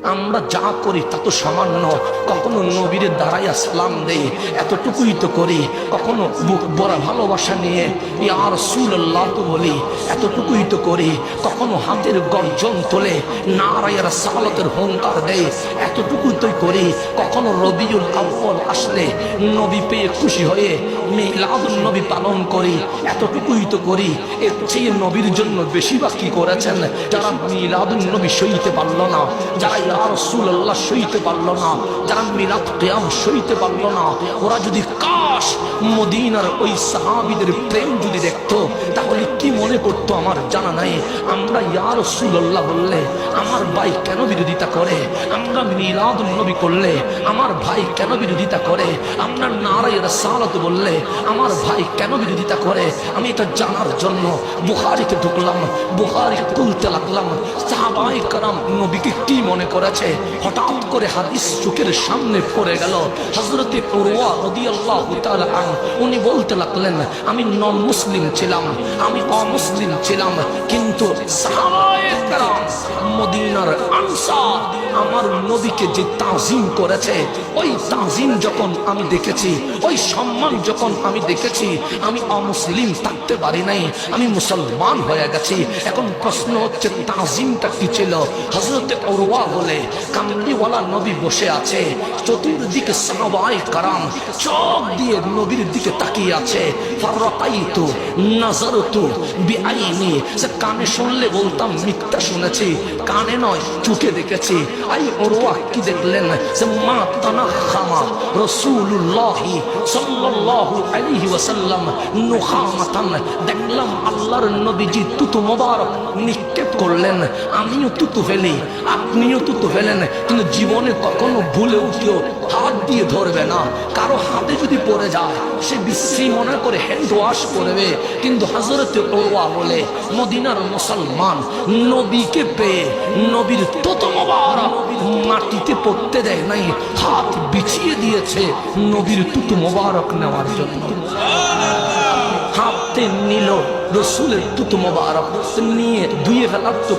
আমরা যা করি তা তো সামান্য, কখনো নবীর দাঁড়াইয়া সালাম দেই, এতটুকুই তো করি। কখনো বুক ভরা ভালোবাসা নিয়ে ইয়া রাসূলুল্লাহ তো বলি, এতটুকুই তো করি। কখনো হাতের গর্জন তোলে নারায়ে রাসালাতের হুঙ্কার দেই, এতটুকুই তো করি। কখনো রবিউল আউয়াল আসলে নবী পেয়ে খুশি হয়ে মিলাদুন নবী পালন করি, এতটুকুই তো করি। এর চেয়ে নবীর জন্য বেশি বা কি করেছেন? যারা মিলাদুন নবী সইতে পারল না, যারা ইয়া রাসূলুল্লাহ সইতে পারল না, যারা মিলাদ কিয়াম সইতে পারল না, ওরা যদি কাশ মদিনার ওই সাহাবীদের প্রেম যদি দেখতো, তাহলে কি মনে করতো আমার জানা নাই। আমরা ইয়া রাসূলুল্লাহ বললে আমার ভাই কেন বিরোধিতা করে? আমরা মিলাদুন নবী করলে আমার ভাই কেন বিরোধিতা করে? আমরা নারায়ে রাসালাত বললে আমার ভাই কেন বিরোধিতা করে? আমি এটা জানার জন্য বুখারীতে ঢুকলাম, বুখারী খুলতে লাগলাম। সাহাবায়ে কেরাম নবীকে কি মনে করেছে? হঠাৎ করে হাদিস চোখের সামনে পড়ে গেল। হযরতে উরওয়া রাদিয়াল্লাহু তাআলা আনহু উনি বলতে লাগলেন, আমি নন মুসলিম ছিলাম, আমি অমুসলিম ছিলাম, কিন্তু সাহাবায়ে কেরাম মদিনার আনসার আমার নবীকে যে তাজিম করেছে, ওই তাজিম যখন আমি দেখেছি, ওই সম্মান যখন আমি দেখেছি, আমি অমুসলিম থাকতে পারি নাই, আমি মুসলমান হয়ে গেছি। এখন প্রশ্ন হচ্ছে তাজিমটা কি ছিল? হযরতে উরওয়া বলে, কামলিওয়ালা নবী বসে আছে, চতুর্দিকে সাহাবায়ে কেরাম চোখ দিয়ে নবীর দিকে তাকিয়ে আছে। ফারাকাইতু নাযারতু বিআইনি, সে কানে শুনলে বলতাম মিথ্যা শুনেছি, কানে নয় চোখে দেখেছি। আই উরওয়া কি দেখলেন? সে মা তানাখামা রাসূলুল্লাহ সাল্লাল্লাহু আলাইহি ওয়াসাল্লাম নুখামাতান, দেখলাম আল্লাহর নবীজি তুতু মোবারক নিক্ষেপ করলেন। আমিও তুতু ফেলি, আপনিও তুতু ফেলেন, কিন্তু জীবনে কখনো ভুলেও কেউ হাত দিয়ে ধরবে না। কারো হাতে যদি পড়ে যায় সে বিশ্রী মনে করে হ্যান্ড ওয়াশ করবে, কিন্তু হযরতে উরওয়া বলে মদিনার মুসলমান নবীকে পেয়ে নবীর তুতু মোবারক মাটিতে পড়তে দেয় নাই, হাত বিছিয়ে দিয়েছে নবীর তুতু মোবারক নেওয়ার জন্য। হাতে নিল রসুলের তুতু মোবারক, নিয়ে ধুয়ে ফেলার তো